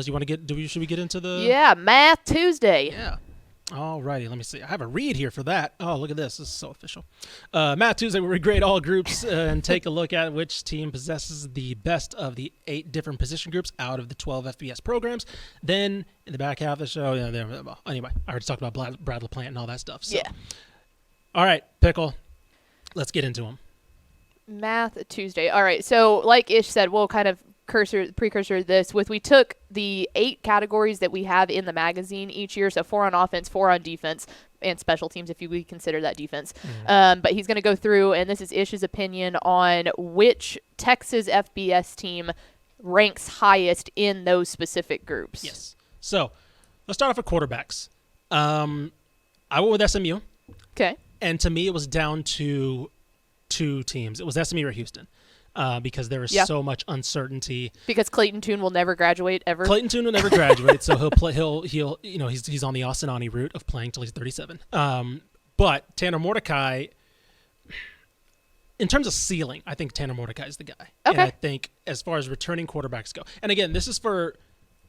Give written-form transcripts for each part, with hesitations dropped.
You want to get? Should we get into the? Yeah, Math Tuesday. Yeah. All righty. Let me see. I have a read here for that. Oh, look at this. This is so official. Math Tuesday, where we grade all groups and take a look at which team possesses the best of the 8 different position groups out of the 12 FBS programs. Then in the back half of the show, anyway, I already talked about Brad LaPlante and all that stuff. So. Yeah. All right, Pickle. Let's get into them. Math Tuesday. All right. So like Ish said, we'll kind of precursor to this we took the 8 categories that we have in the magazine each year. So 4 on offense, 4 on defense, and special teams if we consider that defense. But he's going to go through, and this is Ish's opinion on which Texas FBS team ranks highest in those specific groups. Yes. So let's start off with quarterbacks. I went with SMU. Okay. And to me, it was down to 2 teams. It was SMU or Houston. Because there is so much uncertainty. Because Clayton Tune will never graduate ever. Clayton Tune will never graduate, so he'll play. He'll he's on the Austinani route of playing till he's 37. But Tanner Mordecai, in terms of ceiling, I think Tanner Mordecai is the guy. Okay. And I think as far as returning quarterbacks go, and again, this is for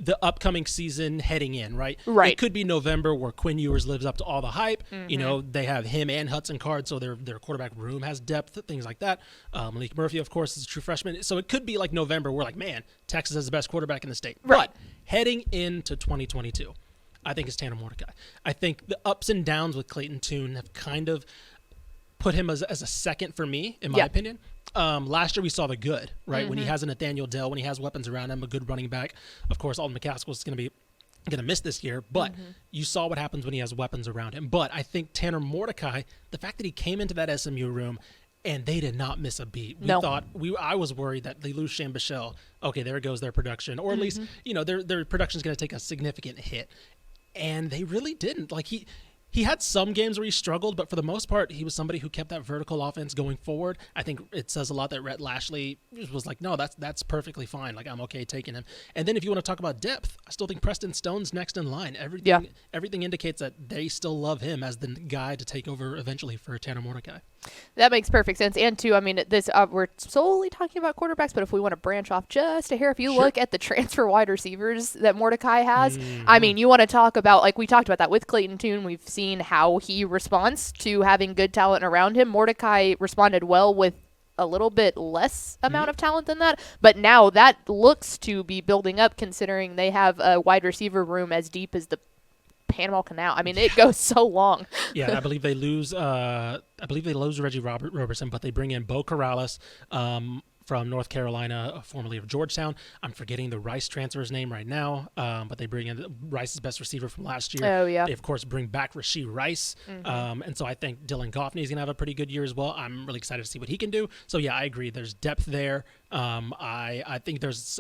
the upcoming season heading in, right? Right. It could be November where Quinn Ewers lives up to all the hype. They have him and Hudson Card, so their quarterback room has depth, things like that. Malik Murphy, of course, is a true freshman. So it could be like November where, like, man, Texas has the best quarterback in the state. Right. But heading into 2022, I think it's Tanner Mordecai. I think the ups and downs with Clayton Tune have kind of put him as a second for me, in my opinion. Last year we saw the good, right? When he has a Nathaniel Dell, when he has weapons around him, a good running back. Of course, Alden McCaskill is going to miss this year, but you saw what happens when he has weapons around him. But I think Tanner Mordecai, the fact that he came into that SMU room and they did not miss a beat. I was worried that they lose Shane Bichelle. Okay, there goes their production, or at least their production is going to take a significant hit, and they really didn't. Like He had some games where he struggled, but for the most part, he was somebody who kept that vertical offense going forward. I think it says a lot that Rhett Lashley was like, no, that's perfectly fine. Like, I'm okay taking him. And then if you want to talk about depth, I still think Preston Stone's next in line. Everything indicates that they still love him as the guy to take over eventually for Tanner Mordecai. That makes perfect sense. And, too, I mean, this we're solely talking about quarterbacks, but if we want to branch off just a hair, if you look at the transfer wide receivers that Mordecai has, I mean, you want to talk about, like we talked about that with Clayton Tune. We've seen how he responds to having good talent around him. Mordecai responded well with a little bit less amount of talent than that, but now that looks to be building up considering they have a wide receiver room as deep as the Panama Canal. I mean, it goes so long. I believe they lose Reggie Robertson, but they bring in Bo Corrales from North Carolina, formerly of Georgetown. I'm forgetting the Rice transfer's name right now, but they bring in Rice's best receiver from last year. Oh, yeah. They, of course, bring back Rashee Rice, and so I think Dylan Goffney is going to have a pretty good year as well. I'm really excited to see what he can do. So, yeah, I agree. There's depth there. I think there's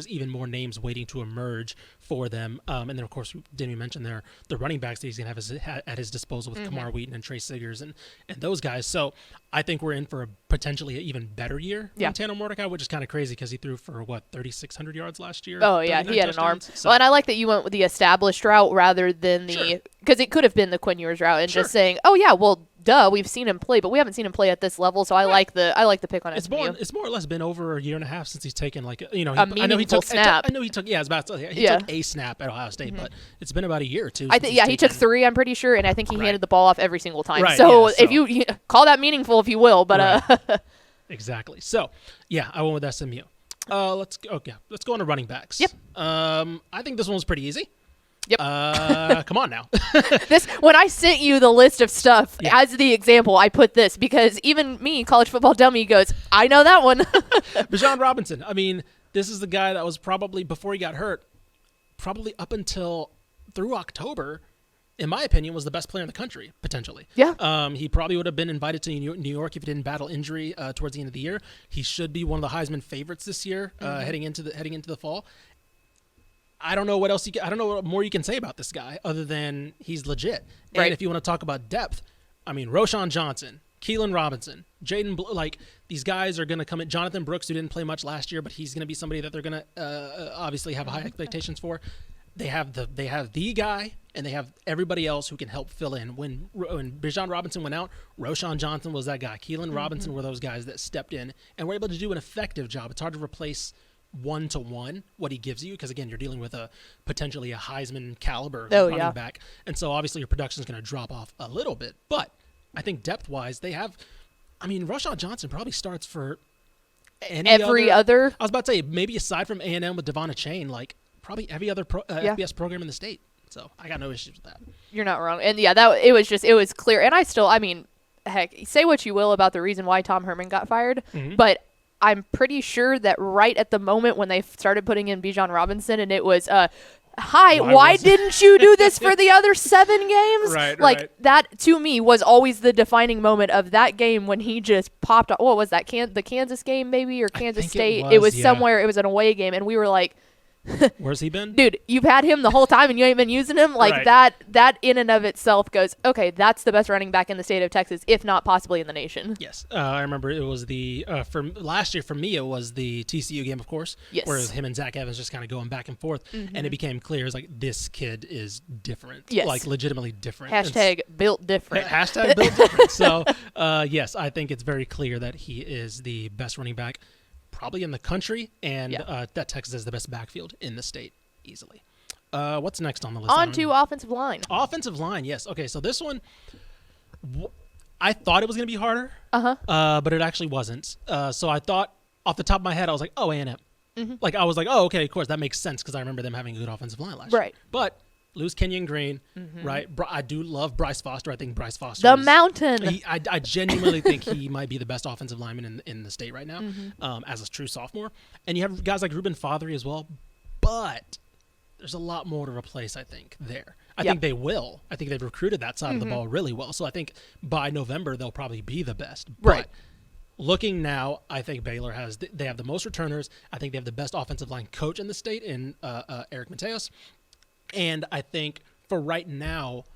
even more names waiting to emerge for them. And then, of course, didn't we mention the running backs that he's going to have at his disposal with Kamar Wheaton and Trey Siggers and those guys. So I think we're in for a potentially an even better year than Tanner Mordecai, which is kind of crazy because he threw for, 3,600 yards last year? Oh, yeah, he had an arm. So. Well, and I like that you went with the established route rather than the – because it could have been the Quinn Ewers route and just saying, oh, yeah, well, duh, we've seen him play, but we haven't seen him play at this level, so I like the pick on SMU. It's more or less been over a year and a half since he's taken a meaningful snap. I know he took a snap at Ohio State, but it's been about a year or two. He took 3, I'm pretty sure, and I think he handed the ball off every single time. Right, so if you call that meaningful, if you will, but exactly. So yeah, I went with SMU. Let's go on to running backs. Yep. I think this one was pretty easy. Yep. Come on now. When I sent you the list of stuff as the example, I put this because even me, college football dummy, goes, I know that one. Bijan Robinson. I mean, this is the guy that was probably, before he got hurt, probably up until through October, in my opinion, was the best player in the country, potentially. Yeah. He probably would have been invited to New York if he didn't battle injury towards the end of the year. He should be one of the Heisman favorites this year, heading into the fall. I don't know what more you can say about this guy other than he's legit. And if you want to talk about depth, I mean, Roschon Johnson, Keelan Robinson, Jaden, these guys are going to come in. Jonathan Brooks, who didn't play much last year, but he's going to be somebody that they're going to obviously have high expectations for. They have the guy, and they have everybody else who can help fill in. When Bijan Robinson went out, Roschon Johnson was that guy. Keelan Robinson were those guys that stepped in and were able to do an effective job. It's hard to replace 1-to-1 what he gives you, because again, you're dealing with potentially a Heisman caliber running back, and so obviously your production is going to drop off a little bit. But I think depth wise, they have. I mean, Ishmael Johnson probably starts for every other. I was about to say maybe aside from A&M with Devon Chain, like probably every other FBS program in the state. So I got no issues with that. You're not wrong, and it was clear. And I mean, heck, say what you will about the reason why Tom Herman got fired, but I'm pretty sure that right at the moment when they started putting in Bijan Robinson, and it was, hi, why didn't you do this for the other 7 games? Right. That, to me, was always the defining moment of that game when he just popped off. What was that, the Kansas game maybe, or Kansas State? It was somewhere. It was an away game, and we were like, where's he been? Dude, you've had him the whole time and you ain't been using him. Like that in and of itself goes, okay, that's the best running back in the state of Texas, if not possibly in the nation. Yes. I remember it was for last year for me, it was the TCU game, of course, where him and Zach Evans just kind of going back and forth. And it became clear, it's like, this kid is different. Yes. Like legitimately different. Hashtag built different. Hashtag built different. So, yes, I think it's very clear that he is the best running back probably in the country, and that Texas has the best backfield in the state easily. What's next on the list? On to offensive line. Offensive line, yes. Okay, so this one, I thought it was going to be harder, but it actually wasn't. So I thought, off the top of my head, I was like, oh, A&M. Like, I was like, oh, okay, of course, that makes sense, because I remember them having a good offensive line last year. But lose Kenyon Green, right? I do love Bryce Foster. I think Bryce Foster mountain. I genuinely think he might be the best offensive lineman in the state right now, as a true sophomore. And you have guys like Ruben Fothery as well, but there's a lot more to replace, I think, there. I think they will. I think they've recruited that side of the ball really well. So I think by November, they'll probably be the best. But looking now, I think Baylor they have the most returners. I think they have the best offensive line coach in the state in Eric Mateos. And I think for right now,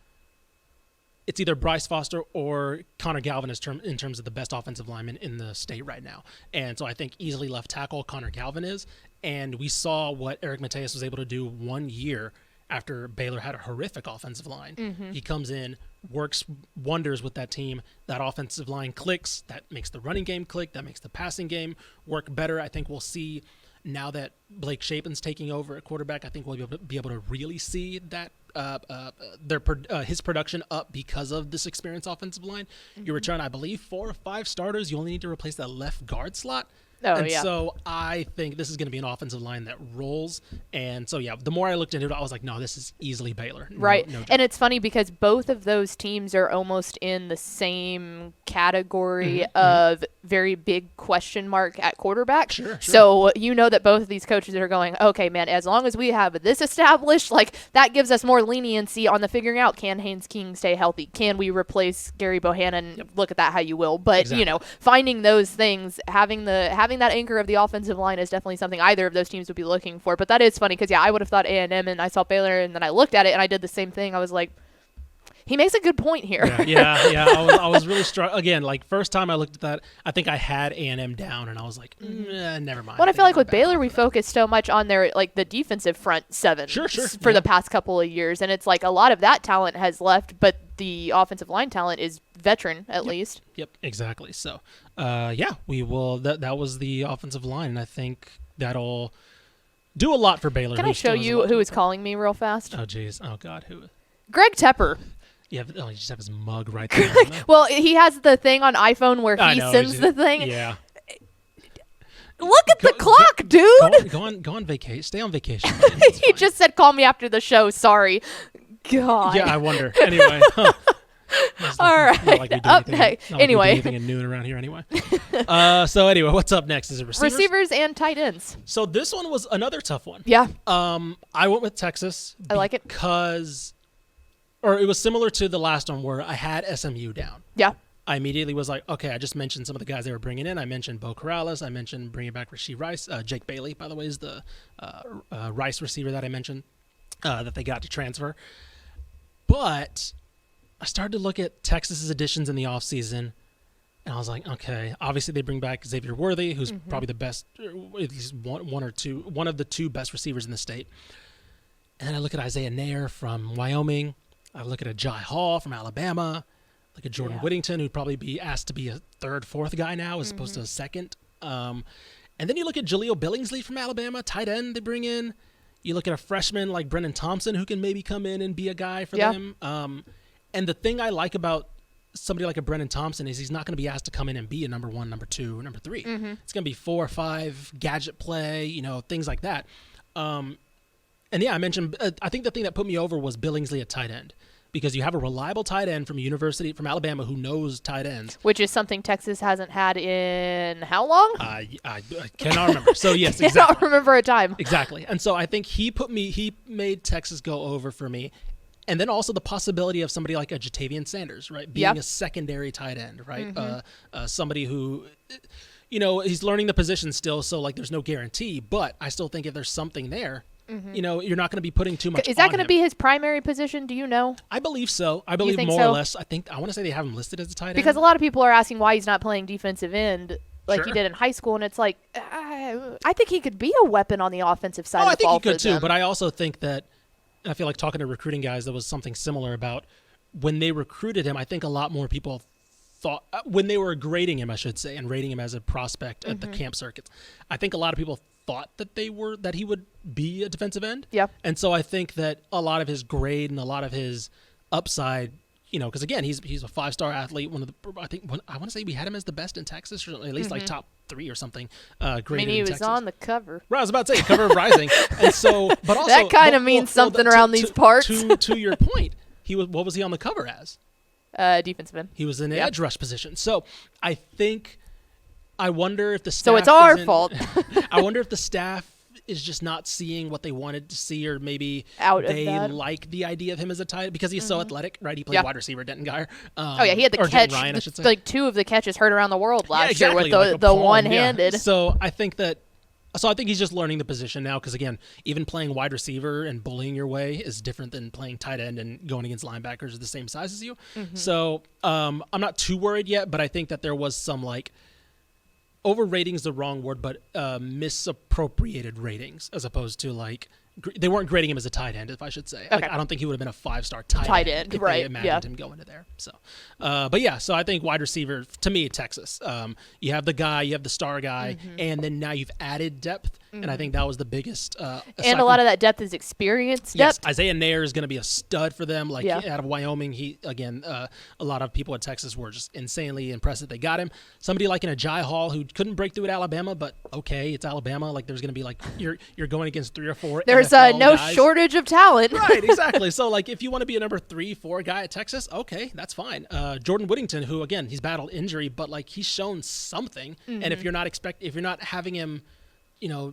it's either Bryce Foster or Connor Galvin in terms of the best offensive lineman in the state right now. And so I think easily left tackle Connor Galvin is. And we saw what Eric Mateos was able to do 1 year after Baylor had a horrific offensive line. He comes in, works wonders with that team. That offensive line clicks. That makes the running game click. That makes the passing game work better. I think we'll see now that Blake Shapen's taking over at quarterback. I think we'll be able to really see that his production up because of this experienced offensive line. You return, I believe, 4 or 5 starters. You only need to replace that left guard slot. So I think this is going to be an offensive line that rolls. And so, the more I looked into it, I was like, no, this is easily Baylor. Right. No and it's funny because both of those teams are almost in the same category of very big question mark at quarterback. Sure. So you know that both of these coaches are going, okay, man, as long as we have this established, like that gives us more leniency on the figuring out, can Haynes King stay healthy? Can we replace Gary Bohannon? Look at that how you will. But, finding those things, having that anchor of the offensive line is definitely something either of those teams would be looking for. But that is funny because, I would have thought A&M, and I saw Baylor, and then I looked at it, and I did the same thing. I was like, he makes a good point here. I was really struck. Again, like, first time I looked at that, I think I had A&M down, and I was like, never mind. Well, I feel like with Baylor, we focused so much on their, like, the defensive front seven for the past couple of years. And it's like a lot of that talent has left, but the offensive line talent is veteran, at least. Yep, exactly. So, we will. That was the offensive line, and I think that'll do a lot for Baylor. Can I show you who is calling me real fast? Oh, jeez. Oh, God. Who? Greg Tepper. Yeah, you just have his mug right there. Well, he has the thing on iPhone where he sends the thing. Yeah. Look at the clock, dude. Go on vacation. Stay on vacation. He just said, call me after the show. God. Yeah, I wonder. Anyway. All right. Anyway. Anything at noon around here anyway. So anyway, what's up next? Is it receivers? Receivers and tight ends. So this one was another tough one. Yeah. I went with Texas. I like it. Or it was similar to the last one where I had SMU down. Yeah. I immediately was like, okay, I just mentioned some of the guys they were bringing in. I mentioned Bo Corrales. I mentioned bringing back Rashee Rice. Jake Bailey, by the way, is the Rice receiver that I mentioned that they got to transfer. But I started to look at Texas's additions in the offseason, and I was like, okay, obviously they bring back Xavier Worthy, who's probably the best, at least one of the 2 best receivers in the state. And then I look at Isaiah Nair from Wyoming. I look at a Jai Hall from Alabama. Look at Jordan Whittington, who'd probably be asked to be a 3rd, 4th guy now as opposed to a 2nd. And And then you look at Jaleel Billingsley from Alabama, tight end they bring in. You look at a freshman like Brennan Thompson who can maybe come in and be a guy for them. And the thing I like about somebody like a Brennan Thompson is he's not going to be asked to come in and be a number 1, number 2, number 3. It's going to be 4 or 5 gadget play, things like that. And yeah, I mentioned, I think the thing that put me over was Billingsley at tight end, because you have a reliable tight end from Alabama who knows tight ends. Which is something Texas hasn't had in how long? I cannot remember. So yes, exactly. Cannot remember a time. Exactly. And so I think he made Texas go over for me. And then also the possibility of somebody like a Jatavian Sanders, right? Being a secondary tight end, right? Somebody who, he's learning the position still, so like there's no guarantee. But I still think if there's something there, you're not going to be putting too much. Is that going to be his primary position? Do you know? I believe so. I believe more or less. I want to say they have him listed as a tight end. Because a lot of people are asking why he's not playing defensive end like he did in high school, and it's like I think he could be a weapon on the offensive side of the ball. I think he could too, but I also think that. I feel like talking to recruiting guys, there was something similar about when they recruited him. I think a lot more people thought when they were grading him, I should say, and rating him as a prospect at the camp circuits. I think a lot of people thought that he would be a defensive end. Yeah. And so I think that a lot of his grade and a lot of his upside, because again, he's a 5-star athlete. I want to say we had him as the best in Texas, or at least like top 3 or something. He was on the cover. Right, I was about to say cover of Rising, and so, but also that kind of means something around these parts. To your point, what was he on the cover as? Defensive end. He was in the edge rush position. So I wonder if the staff. So it's our fault. I wonder if the staff is just not seeing what they wanted to see, or maybe they like the idea of him as a tight end because he's so athletic, right? He played wide receiver, Denton Geyer. He had the catch, Ryan, I should say. like 2 of the catches heard around the world last year with the one-handed. Yeah. So I think he's just learning the position now because, again, even playing wide receiver and bullying your way is different than playing tight end and going against linebackers the same size as you. So I'm not too worried yet, but I think that there was some overrating is the wrong word, but misappropriated ratings as opposed to they weren't grading him as a tight end, if I should say. Okay. I don't think he would have been a 5-star tight end if they imagined him going to there. So, so I think wide receiver, to me, Texas. You have the guy, you have the star guy, and then now you've added depth, and I think that was the biggest. And a lot of that depth is experience yes, depth. Isaiah Nair is going to be a stud for them. Out of Wyoming, a lot of people at Texas were just insanely impressed that they got him. Somebody like an Ajay Hall who couldn't break through at Alabama, but okay, it's Alabama. There's going to be you're going against 3 or 4. There's no guys. shortage of talent. Right, exactly. So if you want to be a number 3, 4 guy at Texas, okay, that's fine. Jordan Whittington, who again he's battled injury, but he's shown something. And if you're not having him,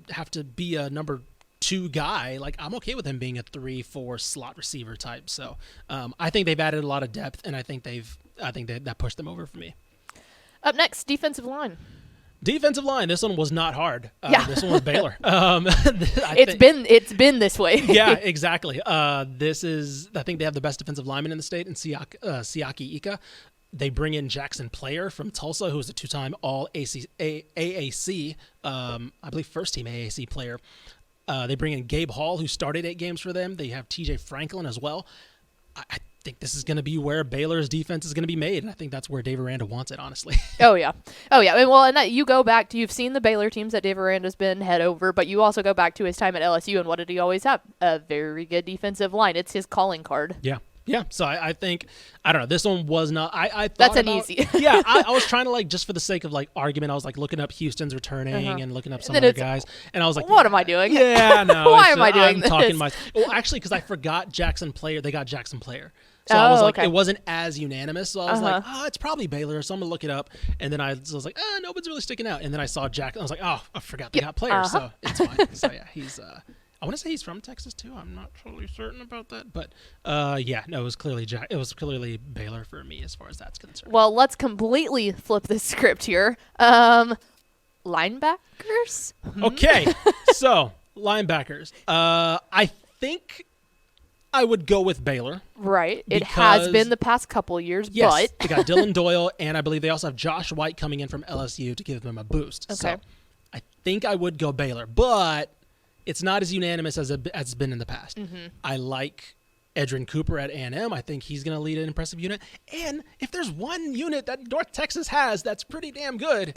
have to be a number 2 guy, I'm okay with him being a 3, 4 slot receiver type. So I think they've added a lot of depth, and I think that pushed them over for me. Up next, defensive line. Defensive line. This one was not hard. This one was Baylor. It's been this way. Yeah, exactly. I think they have the best defensive lineman in the state in Siaki Ika. They bring in Jackson Player from Tulsa, who is a 2-time All AAC, I believe first-team AAC player. They bring in Gabe Hall, who started 8 games for them. They have TJ Franklin as well. I think this is going to be where Baylor's defense is going to be made, and I think that's where Dave Aranda wants it, honestly. Oh yeah. And you go back to, you've seen the Baylor teams that Dave Aranda's been head over, but you also go back to his time at LSU, and what did he always have? A very good defensive line. It's his calling card. Yeah. Yeah, so I think, I don't know, this one was not, I thought that's an easy. Yeah, I was trying to just for the sake of argument, I was looking up Houston's returning and looking up some other guys, and I was like, what am I doing? Yeah, no. Why am I doing this? Well, actually, because I forgot Jackson Player, they got Jackson Player. So I was like, it wasn't as unanimous, so I was like, it's probably Baylor, so I'm going to look it up, and then I was like, nobody's really sticking out, and then I saw Jack, I was like, I forgot they got Player, so it's fine. So yeah, he's, I want to say he's from Texas too. I'm not totally certain about that, but it was clearly Baylor for me as far as that's concerned. Well, let's completely flip the script here. Linebackers. Okay, so linebackers. I think I would go with Baylor. Right. It has been the past couple years, yes, but they got Dylan Doyle, and I believe they also have Josh White coming in from LSU to give them a boost. Okay. So I think I would go Baylor, but it's not as unanimous as it's been in the past. I like Edrin Cooper at A&M. I think he's going to lead an impressive unit. And if there's one unit that North Texas has that's pretty damn good,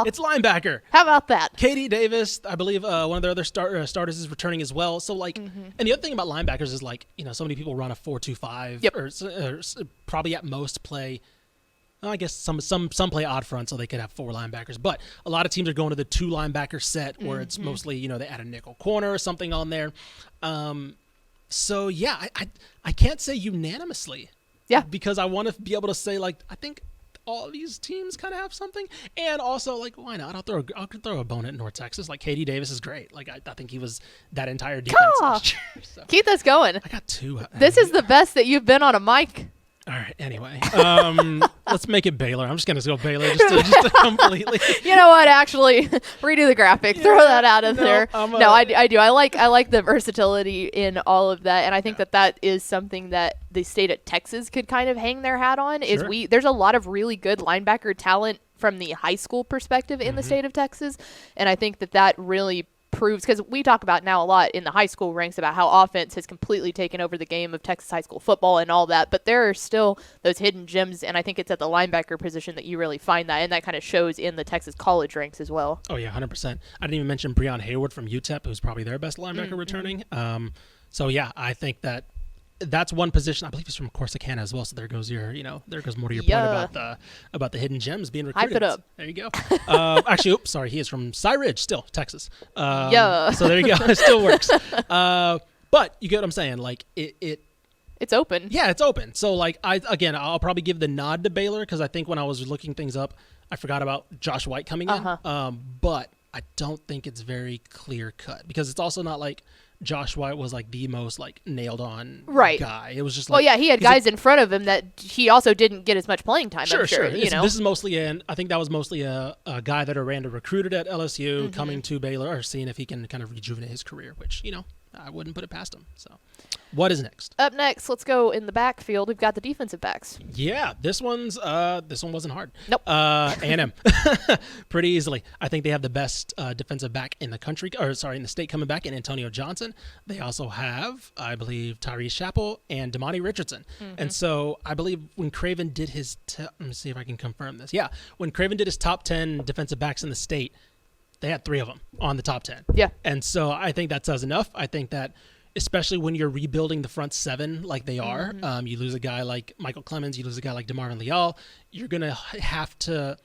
it's linebacker. How about that? Katie Davis, I believe one of their other starters is returning as well. So, like, and the other thing about linebackers is, like, so many people run a 4-2-5 or probably at most play. I guess some play odd front, so they could have 4 linebackers. But a lot of teams are going to the 2 linebacker set, where it's mostly they add a nickel corner or something on there. So yeah, I can't say unanimously. Yeah, because I want to be able to say, like, I think all these teams kind of have something, and also, like, why not? I'll throw a bone at North Texas. Like, Katie Davis is great. Like, I think he was that entire defense last year. So. Keep this going. I got 2. This is the best that you've been on a mic. All right. Anyway, let's make it Baylor. I'm just gonna go Baylor just to completely. You know what? Actually, redo the graphic. Throw that out of there. I do. I like the versatility in all of that, and I think that is something that the state of Texas could kind of hang their hat on. Sure. There's a lot of really good linebacker talent from the high school perspective in the state of Texas, and I think that really proves, because we talk about now a lot in the high school ranks about how offense has completely taken over the game of Texas high school football and all that, but there are still those hidden gems, and I think it's at the linebacker position that you really find that, and that kind of shows in the Texas college ranks as well. Oh yeah, 100%. I didn't even mention Breon Hayward from UTEP, who's probably their best linebacker returning. So yeah, I think that's one position. I believe he's from Corsicana as well. So there goes more to your point about the hidden gems being recruited. Hype it up. There you go. Actually, sorry, he is from Cy Ridge, still Texas. So there you go. It still works. But you get what I'm saying. like it's open. Yeah, it's open. So, like, I'll probably give the nod to Baylor, because I think when I was looking things up, I forgot about Josh White coming in. But I don't think it's very clear cut, because it's also not like Josh White was like the most like nailed on guy. It was just like, he had guys in front of him that he also didn't get as much playing time. Sure. You know, this is mostly I think that was mostly a guy that Aranda recruited at LSU, coming to Baylor, or seeing if he can kind of rejuvenate his career, which I wouldn't put it past him. So, what is next? Up next, let's go in the backfield. We've got the defensive backs. Yeah, this one wasn't hard. Nope. A&M, pretty easily. I think they have the best defensive back in the country, in the state, coming back in Antonio Johnson. They also have, I believe, Tyrese Chappell and Damani Richardson. And so I believe when Craven did his, let me see if I can confirm this. Yeah, when Craven did his top 10 defensive backs in the state, they had 3 of them on the top 10. Yeah. And so I think that says enough. I think that especially when you're rebuilding the front 7 like they are, you lose a guy like Michael Clemens, you lose a guy like DeMarvin Leal, you're going to have to,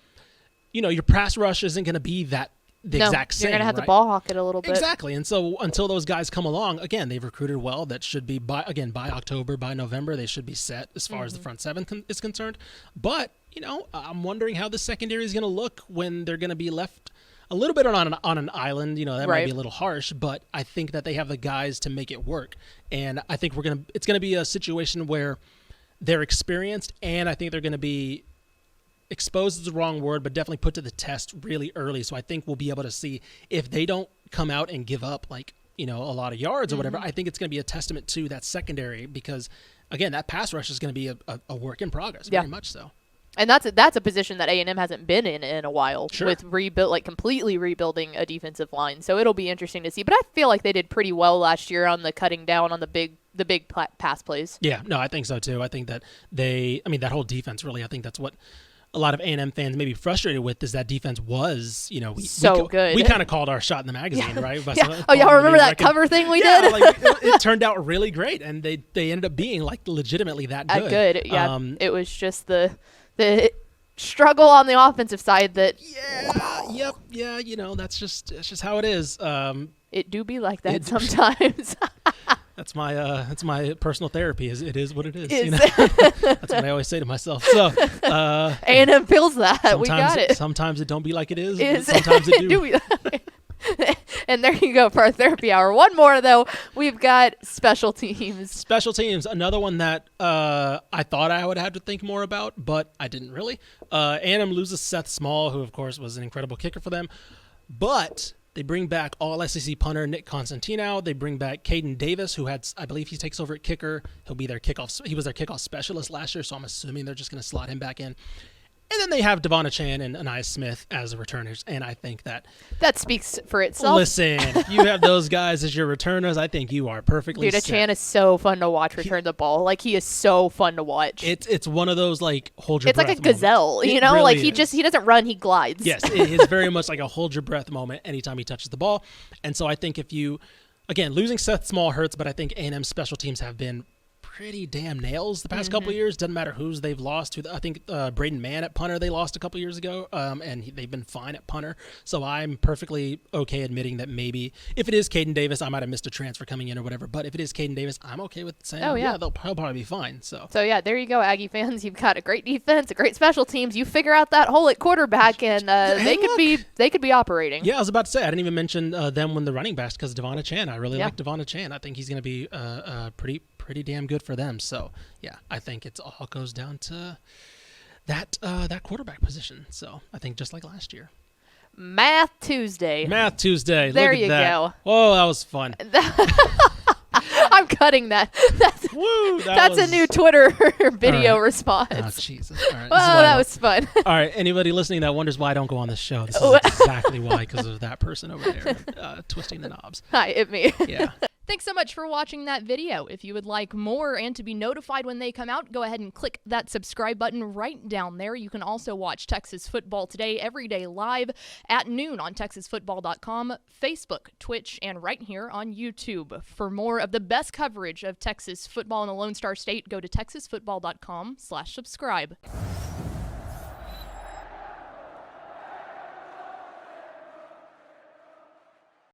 your pass rush isn't going to be the exact same. You're going to have to ball hawk it a little bit. Exactly. And so until those guys come along, again, they've recruited well. That should be, by October, by November, they should be set as far as the front 7 is concerned. But, I'm wondering how the secondary is going to look when they're going to be left a little bit on an island. That might be a little harsh, but I think that they have the guys to make it work. And I think it's going to be a situation where they're experienced, and I think they're going to be exposed is the wrong word, but definitely put to the test really early. So I think we'll be able to see if they don't come out and give up a lot of yards or whatever. I think it's going to be a testament to that secondary, because again, that pass rush is going to be a work in progress, very much so. And that's a position that A&M hasn't been in a while, sure, with completely rebuilding a defensive line. So it'll be interesting to see. But I feel like they did pretty well last year on the cutting down on the big pass plays. Yeah, no, I think so too. I think that that whole defense really, I think that's what a lot of A&M fans may be frustrated with, is that defense was, good. We kind of called our shot in the magazine, right? Oh, y'all remember that cover thing we did? It turned out really great, and they ended up being legitimately that good. Yeah, it was just the struggle on the offensive side that. That's just how it is. It do be like that sometimes. That's my personal therapy. It is what it is. That's what I always say to myself. So A&M feels that. We got it. Sometimes it don't be like it is. Sometimes it do. And there you go for our therapy hour. One more, though. We've got special teams. Special teams, another one that I thought I would have to think more about, but I didn't really. A&M loses Seth Small, who, of course, was an incredible kicker for them. But they bring back all-SEC punter Nick Constantino. They bring back Caden Davis, who I believe he takes over at kicker. He was their kickoff specialist last year, so I'm assuming they're just going to slot him back in. And then they have Devon Achane and Anais Smith as the returners, and I think that speaks for itself. Listen, if you have those guys as your returners, I think you are perfectly Dude, set. Achane is so fun to watch return the ball. Like, he is so fun to watch. It's one of those, like, hold your it's breath like a gazelle, moments. you know? Really Like, he doesn't run, he glides. Yes, it is very much like a hold your breath moment anytime he touches the ball. And so I think if you, again, losing Seth Small hurts, but I think A&M special teams have been pretty damn nails the past couple of years. Doesn't matter who's they've lost to. I think Braden Mann at punter they lost a couple years ago, and they've been fine at punter. So I'm perfectly okay admitting that maybe if it is Caden Davis, I might have missed a transfer coming in or whatever. But if it is Caden Davis, I'm okay with saying, he'll probably be fine. So yeah, there you go, Aggie fans. You've got a great defense, a great special teams. You figure out that hole at quarterback, and they could be operating. Yeah, I was about to say I didn't even mention them when the running backs because Devon Achane. I really like Devon Achane. I think he's going to be pretty damn good for them. So yeah, I think it all goes down to that quarterback position. So I think just like last year. Math Tuesday. There you go. Oh, that was fun. I'm cutting that. That's a new Twitter video response. Oh, Jesus. All right. Well, that was fun. All right. Anybody listening that wonders why I don't go on this show, this is exactly why, because of that person over there twisting the knobs. Hi, it's me. Yeah. Thanks so much for watching that video. If you would like more and to be notified when they come out, go ahead and click that subscribe button right down there. You can also watch Texas Football Today every day live at noon on TexasFootball.com, Facebook, Twitch, and right here on YouTube. For more of the best coverage of Texas football in the Lone Star State, go to TexasFootball.com/subscribe.